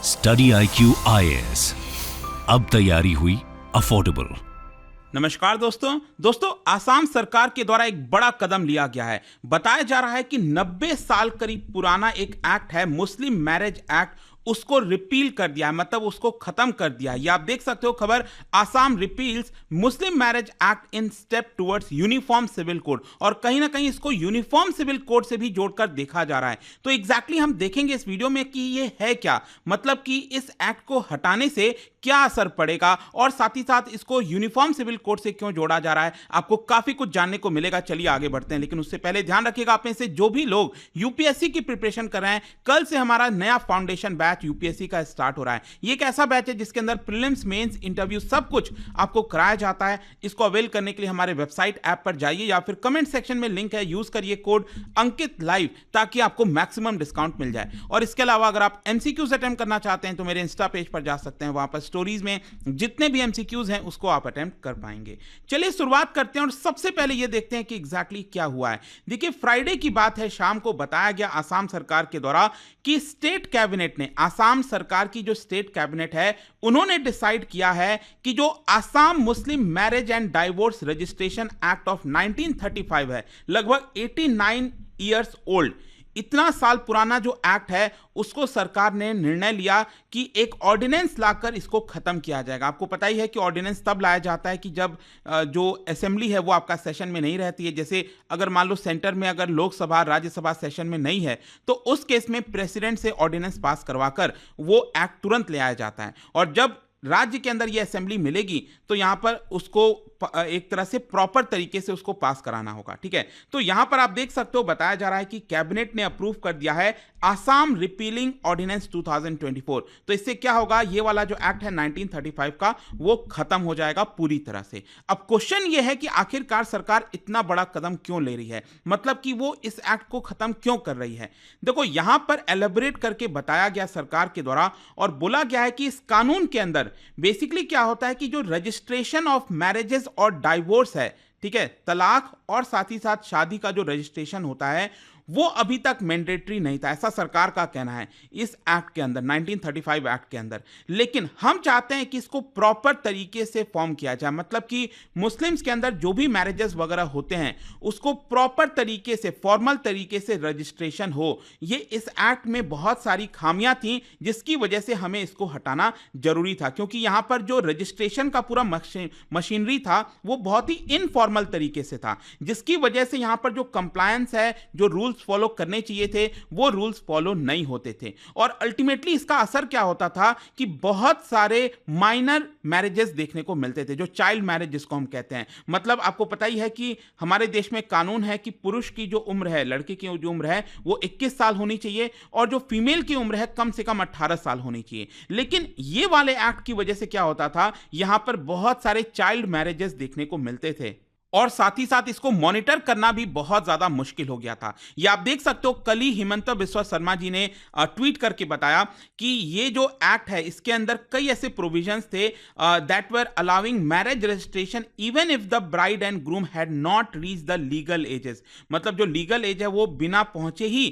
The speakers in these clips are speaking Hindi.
स्टडी IQ IAS, अब तैयारी हुई अफोर्डेबल। नमस्कार दोस्तों, आसाम सरकार के द्वारा एक बड़ा कदम लिया गया है। बताया जा रहा है कि 90 साल करीब पुराना एक एक्ट है, मुस्लिम मैरिज एक्ट, उसको रिपील कर दिया है, मतलब उसको खत्म कर दिया है। ये आप देख सकते हो खबर, Assam repeals Muslim marriage act in step towards uniform civil code. और कहीं ना कहीं इसको यूनिफॉर्म सिविल कोड से भी जोड़कर देखा जा रहा है। तो एग्जैक्टली हम देखेंगे इस वीडियो में कि ये है क्या, मतलब कि इस एक्ट को हटाने से क्या असर पड़ेगा और साथ ही साथ इसको यूनिफॉर्म सिविल कोड से क्यों जोड़ा जा रहा है। आपको काफी कुछ जानने को मिलेगा। चलिए आगे बढ़ते हैं, लेकिन उससे पहले ध्यान रखिएगा, आप में से जो भी लोग यूपीएससी की प्रिपरेशन कर रहे हैं, कल से हमारा नया फाउंडेशन बैच यूपीएससी का स्टार्ट हो रहा है। ये एक ऐसा बैच है जिसके अंदर प्रीलिम्स, मेंस, इंटरव्यू सब कुछ आपको कराया जाता है। इसको अवेल करने के लिए हमारे वेबसाइट ऐप पर जाइए या फिर कमेंट सेक्शन में लिंक है, यूज करिए कोड अंकित लाइव ताकि आपको मैक्सिमम डिस्काउंट मिल जाए। और इसके अलावा अगर आप एमसीक्यूज अटेम्प्ट करना चाहते हैं तो मेरे इंस्टा पेज पर जा सकते हैं, वहां पर स्टोरीज में जितने भी एमसीक्यूज हैं उसको आप अटेम्प्ट कर पाएंगे। चलिए शुरुआत करते हैं और सबसे पहले ये देखते हैं कि एग्जैक्टली क्या हुआ है। देखिए, फ्राइडे की बात है, शाम को बताया गया आसाम सरकार के द्वारा कि स्टेट कैबिनेट ने, आसाम सरकार की जो स्टेट कैबिनेट है, उन्होंने डिसाइड किया है कि जो आसाम मुस्लिम marriage and divorce registration act of 1935 है, लगभग 89 ईयर्स ओल्ड, इतना साल पुराना जो एक्ट है, उसको सरकार ने निर्णय लिया कि एक ऑर्डिनेंस लाकर इसको खत्म किया जाएगा। आपको पता ही है कि ऑर्डिनेंस तब लाया जाता है कि जब जो असेंबली है वो आपका सेशन में नहीं रहती है। जैसे अगर मान लो सेंटर में अगर लोकसभा राज्यसभा सेशन में नहीं है तो उस केस में प्रेसिडेंट से ऑर्डिनेंस पास करवाकर वो एक्ट तुरंत ले आया जाता है। और जब राज्य के अंदर ये असेंबली मिलेगी तो यहां पर उसको एक तरह से प्रॉपर तरीके से उसको पास कराना होगा। ठीक है, तो यहां पर आप देख सकते हो, बताया जा रहा है कि कैबिनेट ने अप्रूव कर दिया है आसाम रिपीलिंग ऑर्डिनेंस 2024। तो इससे क्या होगा, ये वाला जो एक्ट है 1935 का, वो खत्म हो जाएगा पूरी तरह से। अब क्वेश्चन ये है कि आखिरकार सरकार इतना बड़ा कदम क्यों ले रही है, मतलब कि वो इस एक्ट को खत्म क्यों कर रही है। देखो, यहां पर एलेबोरेट करके बताया गया सरकार के द्वारा और बोला गया है कि इस कानून के अंदर बेसिकली क्या होता है कि जो रजिस्ट्रेशन ऑफ मैरिजेस और डाइवोर्स है, ठीक है, तलाक और साथ ही साथ शादी का जो रजिस्ट्रेशन होता है, वो अभी तक मैंडेटरी नहीं था, ऐसा सरकार का कहना है इस एक्ट के अंदर, 1935 एक्ट के अंदर। लेकिन हम चाहते हैं कि इसको प्रॉपर तरीके से फॉर्म किया जाए, मतलब कि मुस्लिम्स के अंदर जो भी मैरिजेस वगैरह होते हैं उसको प्रॉपर तरीके से, फॉर्मल तरीके से रजिस्ट्रेशन हो। ये इस एक्ट में बहुत सारी खामियां थी जिसकी वजह से हमें इसको हटाना जरूरी था, क्योंकि यहां पर जो रजिस्ट्रेशन का पूरा मशीनरी था वो बहुत ही इनफॉर्मल तरीके से था, जिसकी वजह से यहां पर जो कंप्लायंस है, जो रूल्स फॉलो करने चाहिए थे, वो रूल्स फॉलो नहीं होते थे। और अल्टीमेटली इसका असर क्या होता था कि बहुत सारे माइनर मैरिजेस देखने को मिलते थे, जो चाइल्ड मैरिज जिसको हम कहते हैं। मतलब आपको पता ही है कि हमारे देश में कानून है कि पुरुष की जो उम्र है, लड़के की जो उम्र है वो 21 साल होनी चाहिए और जो फीमेल की उम्र है कम से कम 18 साल होनी चाहिए। लेकिन ये वाले एक्ट की वजह से क्या होता था, यहां पर बहुत सारे चाइल्ड मैरिजेस देखने को मिलते थे और साथ ही साथ इसको मॉनिटर करना भी बहुत ज्यादा मुश्किल हो गया था। ये आप देख सकते हो, कल ही हिमंता बिस्वा शर्मा जी ने ट्वीट करके बताया कि ये जो एक्ट है इसके अंदर कई ऐसे प्रोविजंस थे that were allowing marriage registration even if the bride and groom had not reach the legal ages. मतलब जो लीगल एज है वो बिना पहुंचे ही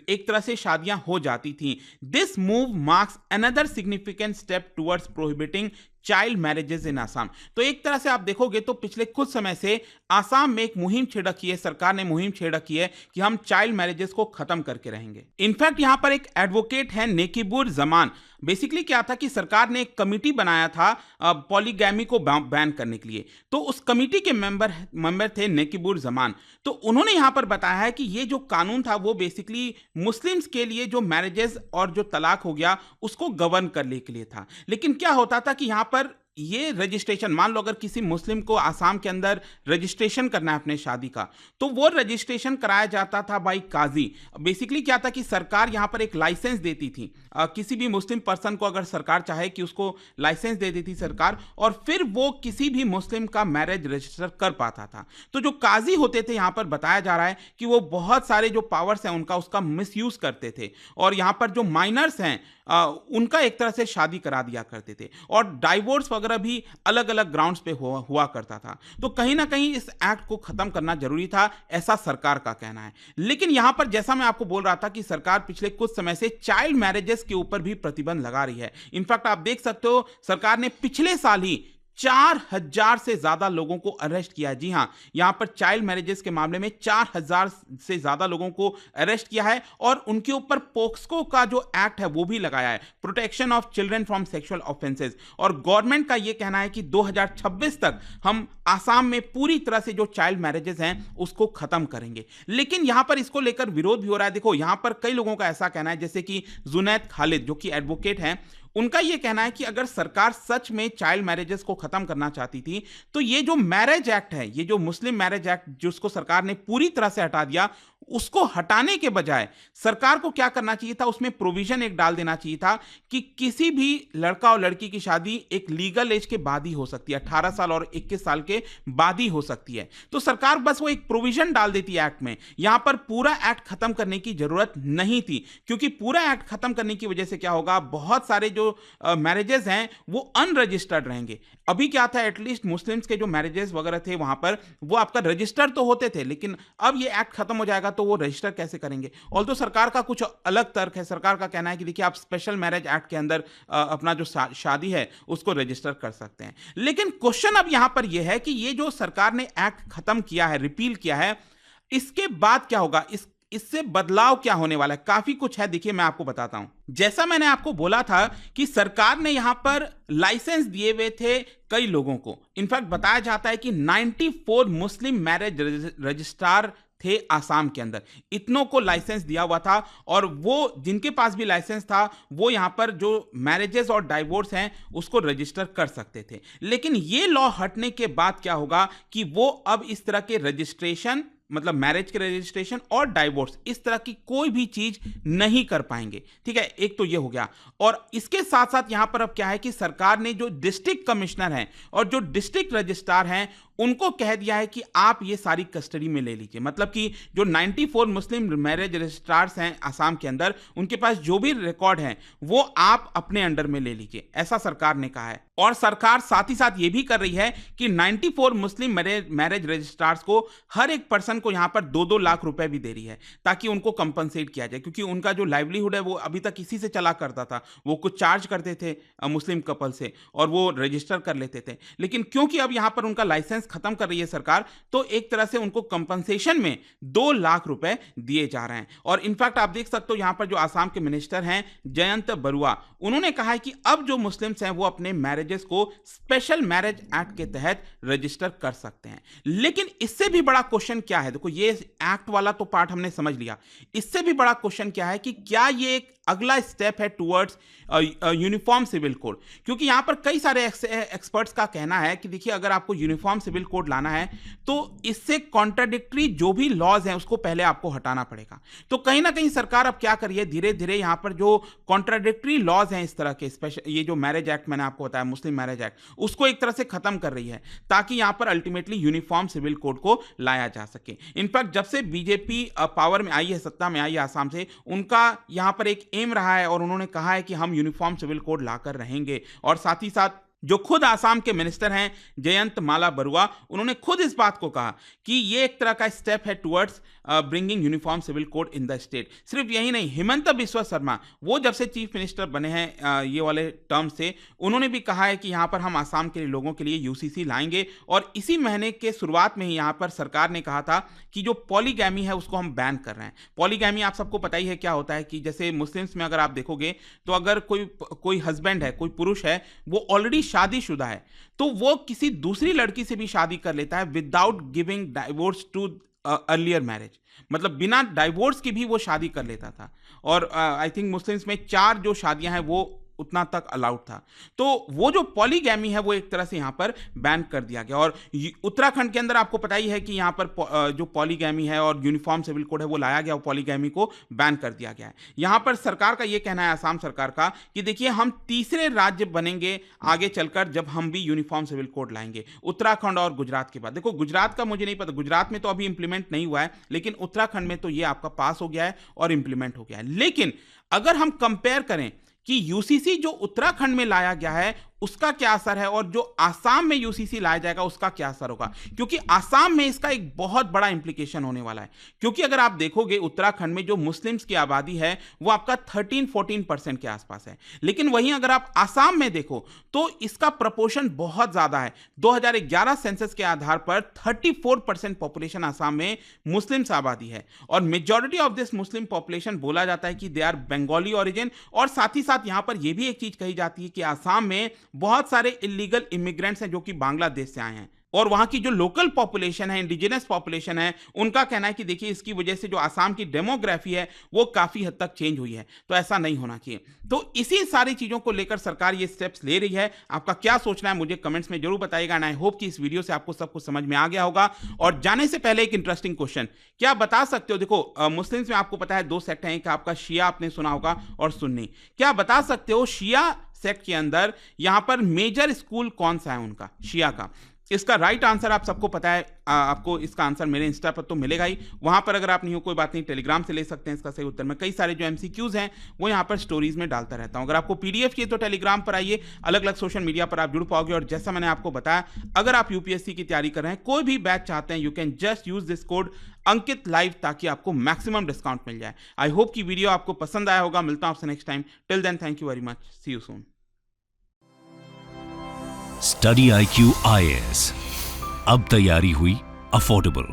एक तरह से शादियां हो जाती थी। This move marks another significant step towards prohibiting child marriages in Assam. तो एक तरह से आप देखोगे तो पिछले कुछ समय से आसाम में एक मुहिम छेड़ रखी है, सरकार ने मुहिम छेड़ रखी है कि हम चाइल्ड मैरिजेस को खत्म करके रहेंगे। इनफैक्ट यहां पर एक एडवोकेट है नेकीबुर जमान, बेसिकली क्या था कि सरकार ने एक कमिटी बनाया था पॉलीगैमी को बैन करने के लिए। तो उस कमिटी के मेंबर थे नेकीबुर जमान। तो उन्होंने यहां पर बताया है कि ये जो कानून था वो बेसिकली मुस्लिम्स के लिए जो मैरिजेस और जो तलाक हो गया उसको गवर्न करने के लिए था। लेकिन क्या होता था कि यहां पर ये रजिस्ट्रेशन, मान लो अगर किसी मुस्लिम को आसाम के अंदर रजिस्ट्रेशन करना है अपने शादी का, तो वो रजिस्ट्रेशन कराया जाता था बाई काजी। बेसिकली क्या था कि सरकार यहां पर एक लाइसेंस देती थी, किसी भी मुस्लिम पर्सन को अगर सरकार चाहे कि उसको लाइसेंस दे देती सरकार, और फिर वो किसी भी मुस्लिम का मैरिज रजिस्टर कर पाता था। तो जो काजी होते थे, यहां पर बताया जा रहा है कि वो बहुत सारे जो पावर्स हैं उनका उसका मिसयूज करते थे। और यहां पर जो माइनर्स हैं उनका एक तरह से शादी करा दिया करते थे और डाइवोर्स वगैरह भी अलग अलग ग्राउंड्स पे हुआ करता था। तो कहीं ना कहीं इस एक्ट को खत्म करना जरूरी था, ऐसा सरकार का कहना है। लेकिन यहां पर जैसा मैं आपको बोल रहा था कि सरकार पिछले कुछ समय से चाइल्ड मैरिजेस के ऊपर भी प्रतिबंध लगा रही है। इनफैक्ट आप देख सकते हो सरकार ने पिछले साल ही 4,000 से ज्यादा लोगों को अरेस्ट किया है। जी हां, यहां पर चाइल्ड मैरिजेस के मामले में 4,000 से ज्यादा लोगों को अरेस्ट किया है और उनके ऊपर पोक्सको का जो एक्ट है वो भी लगाया है, protection of children from sexual offences. और गवर्नमेंट का यह कहना है कि 2026 तक हम आसाम में पूरी तरह से जो चाइल्ड मैरिजेस हैं उसको खत्म करेंगे। लेकिन यहां पर इसको लेकर विरोध भी हो रहा है। देखो, यहां पर कई लोगों का ऐसा कहना है, जैसे कि जुनैद खालिद जो कि एडवोकेट हैं, उनका यह कहना है कि अगर सरकार सच में चाइल्ड मैरिजेस को खत्म करना चाहती थी तो ये जो मैरिज एक्ट है, ये जो मुस्लिम मैरिज एक्ट जिसको सरकार ने पूरी तरह से हटा दिया, उसको हटाने के बजाय सरकार को क्या करना चाहिए था, उसमें प्रोविजन एक डाल देना चाहिए था कि किसी भी लड़का और लड़की की शादी एक लीगल एज के बाद ही हो सकती है, 18 साल और 21 साल के बाद ही हो सकती है। तो सरकार बस वो एक प्रोविजन डाल देती है एक्ट में। यहां पर पूरा एक्ट खत्म करने की जरूरत नहीं थी, क्योंकि पूरा एक्ट खत्म करने की वजह से क्या होगा, बहुत सारे जो मैरिजेस हैं वो अनरजिस्टर्ड रहेंगे। अभी क्या था, एटलीस्ट मुस्लिम्स के जो मैरिजेस वगैरह थे वहां पर वो आपका रजिस्टर तो होते थे, लेकिन अब ये एक्ट खत्म हो जाएगा तो वो रजिस्टर कैसे करेंगे। ऑल्दो सरकार का कुछ अलग तर्क है। सरकार का कहना है कि देखिए, आप स्पेशल मैरिज एक्ट के अंदर अपना जो शादी है उसको रजिस्टर कर सकते हैं। लेकिन क्वेश्चन अब यहां पर यह है कि ये जो सरकार ने एक्ट खत्म किया है, रिपील किया है, इसके बाद क्या होगा, इससे बदलाव क्या होने वाला है। काफी कुछ है, देखिए मैं आपको बताता हूं। जैसा मैंने आपको बोला था कि सरकार ने यहां पर लाइसेंस दिए हुए थे कई लोगों को। इनफैक्ट बताया जाता है कि 94 मुस्लिम मैरिज रजिस्ट्रार थे आसाम के अंदर, इतनों को लाइसेंस दिया हुआ था और वो जिनके पास भी लाइसेंस था वो यहां पर जो मैरिजेस और डाइवोर्स हैं उसको रजिस्टर कर सकते थे। लेकिन ये लॉ हटने के बाद क्या होगा कि वो अब इस तरह के रजिस्ट्रेशन, मतलब मैरिज के रजिस्ट्रेशन और डाइवोर्स, इस तरह की कोई भी चीज नहीं कर पाएंगे। ठीक है, एक तो ये हो गया। और इसके साथ साथ यहां पर अब क्या है कि सरकार ने जो डिस्ट्रिक्ट कमिश्नर हैं और जो डिस्ट्रिक्ट रजिस्ट्रार हैं उनको कह दिया है कि आप ये सारी कस्टडी में ले लीजिए। मतलब कि जो 94 मुस्लिम मैरिज रजिस्ट्रार्स हैं आसाम के अंदर, उनके पास जो भी रिकॉर्ड हैं वो आप अपने अंडर में ले लीजिए, ऐसा सरकार ने कहा है। और सरकार साथ ही साथ ये भी कर रही है कि 94 मुस्लिम मैरिज रजिस्ट्रार्स को हर एक पर्सन को यहां पर 2-2 लाख रुपए भी दे रही है, ताकि उनको कंपनसेट किया जाए, क्योंकि उनका जो लाइवलीहुड है वो अभी तक इसी से चला करता था। वो कुछ चार्ज करते थे मुस्लिम कपल से और वो रजिस्टर कर लेते थे। लेकिन क्योंकि अब यहां पर उनका लाइसेंस खत्म कर रही है सरकार, तो एक तरह से उनको कंपनसेशन में 2 लाख रुपए दिए जा रहे हैं। और इनफैक्ट आप देख सकते हो यहां पर जो आसाम के मिनिस्टर हैं जयंत बरुआ, उन्होंने कहा है कि अब जो मुस्लिम्स हैं वो अपने मैरिजेस को स्पेशल मैरिज एक्ट के तहत रजिस्टर कर सकते हैं। लेकिन इससे भी बड़ा क्वेश्चन क्या है, देखो ये एक्ट वाला तो पार्ट हमने समझ लिया, इससे भी बड़ा क्वेश्चन क्या है कि क्या ये एक अगला स्टेप है टुवर्ड्स यूनिफॉर्म सिविल कोड। क्योंकि यहां पर कई सारे एक्सपर्ट्स का कहना है कि देखिए, अगर आपको यूनिफॉर्म सिविल कोड लाना है तो इससे कॉन्ट्राडिक्टरी जो भी लॉज हैं उसको पहले आपको हटाना पड़ेगा। तो कहीं ना कहीं सरकार अब क्या करिए, धीरे धीरे यहां पर जो कॉन्ट्राडिक्टरी लॉज हैं इस तरह के, स्पेशल ये जो मैरिज एक्ट मैंने आपको बताया, मुस्लिम मैरिज एक्ट, उसको एक तरह से खत्म कर रही है, ताकि यहां पर अल्टीमेटली यूनिफॉर्म सिविल कोड को लाया जा सके। इनफैक्ट जब से बीजेपी पावर में आई है, सत्ता में आई है आसाम से, उनका यहां पर एक एम रहा है और उन्होंने कहा है कि हम यूनिफॉर्म सिविल कोड लाकर रहेंगे। और साथ ही साथ जो खुद आसाम के मिनिस्टर हैं जयंत माला बरुआ, उन्होंने खुद इस बात को कहा कि ये एक तरह का स्टेप है towards bringing uniform civil code in the state. सिर्फ यही नहीं, हिमंता बिस्वा शर्मा, वो जब से चीफ मिनिस्टर बने हैं ये वाले टर्म से, उन्होंने भी कहा है कि यहां पर हम आसाम के लोगों के लिए यूसीसी लाएंगे। और इसी महीने के शुरुआत में ही यहां पर सरकार ने कहा था कि जो पॉलीगैमी है उसको हम बैन कर रहे हैं। पॉलीगैमी आप सबको पता ही है क्या होता है, कि जैसे मुस्लिम्स में अगर आप देखोगे तो अगर कोई हस्बैंड है, कोई पुरुष है, वो ऑलरेडी शादीशुदा है, तो वो किसी दूसरी लड़की से भी शादी कर लेता है without giving divorce to earlier marriage. मतलब बिना डाइवोर्स की भी वो शादी कर लेता था। और आई थिंक मुस्लिम्स में 4 जो शादियां हैं वो उतना तक अलाउड था। तो वो जो पॉलीगैमी है वो एक तरह से यहां पर बैन कर दिया गया। और उत्तराखंड के अंदर आपको पता ही है कि यहां पर जो पॉलीगैमी है और यूनिफॉर्म सिविल कोड है वो लाया गया, पॉलीगैमी को बैन कर दिया गया है। यहां पर सरकार का ये कहना है, आसाम सरकार का, कि देखिए हम तीसरे राज्य बनेंगे आगे चलकर जब हम भी यूनिफॉर्म सिविल कोड लाएंगे, उत्तराखंड और गुजरात के बाद। देखो गुजरात का मुझे नहीं पता, गुजरात में तो अभी इंप्लीमेंट नहीं हुआ है, लेकिन उत्तराखंड में तो ये आपका पास हो गया है और इंप्लीमेंट हो गया है। लेकिन अगर हम कंपेयर करें कि यूसीसी जो उत्तराखंड में लाया गया है उसका क्या असर है और जो आसाम में यूसीसी लाया जाएगा उसका क्या असर होगा, क्योंकि आसाम में इसका एक बहुत बड़ा इंप्लीकेशन होने वाला है। क्योंकि अगर आप देखोगे उत्तराखंड में जो मुस्लिम्स की आबादी है वो आपका 13-14% के आसपास है, लेकिन वहीं अगर आप आसाम में देखो तो इसका प्रपोर्शन बहुत ज्यादा है। 2011 सेंसस के आधार पर 34% पॉपुलेशन आसाम में मुस्लिम्स आबादी है और majority of this Muslim population बोला जाता है कि दे आर बंगाली ओरिजिन। और साथ ही साथ यहां पर यह भी एक चीज कही जाती है कि आसाम में बहुत सारे इलीगल इमिग्रेंट्स हैं जो कि बांग्लादेश से आए हैं और वहां की जो लोकल पॉपुलेशन है, इंडिजिनस पॉपुलेशन है, उनका कहना है कि देखिए इसकी वजह से जो आसाम की डेमोग्राफी है वो काफी हद तक चेंज हुई है, तो ऐसा नहीं होना चाहिए। तो इसी सारी चीजों को लेकर सरकार ये स्टेप्स ले रही है। आपका क्या सोचना है मुझे कमेंट्स में जरूर बताइएगा। एंड आई होप कि इस वीडियो से आपको सब कुछ समझ में आ गया होगा। और जाने से पहले एक इंटरेस्टिंग क्वेश्चन, क्या आप बता सकते हो, देखो मुस्लिम्स में आपको पता है 2 सेक्ट हैं, एक आपका शिया आपने सुना होगा और सुन्नी। क्या आप बता सकते हो शिया सेक्ट के अंदर यहां पर मेजर स्कूल कौन सा है उनका, शिया का? इसका राइट आंसर आप सबको पता है, आपको इसका आंसर मेरे इंस्टा पर तो मिलेगा ही, वहां पर अगर आप नहीं हो कोई बात नहीं, टेलीग्राम से ले सकते हैं इसका सही उत्तर। मैं कई सारे जो एमसीक्यूज हैं वो यहां पर स्टोरीज में डालता रहता हूं। अगर आपको पीडीएफ चाहिए तो टेलीग्राम पर आइए, अलग अलग सोशल मीडिया पर आप जुड़ पाओगे। और जैसा मैंने आपको बताया, अगर आप यूपीएससी की तैयारी कर रहे हैं, कोई भी बैच चाहते हैं, you can just use this code Ankit live ताकि आपको मैक्सिमम डिस्काउंट मिल जाए। आई होप की वीडियो आपको पसंद आया होगा। मिलता हूं आपसे next time. Till then thank you very much, see you soon. Study IQ IAS, अब तैयारी हुई अफोर्डेबल।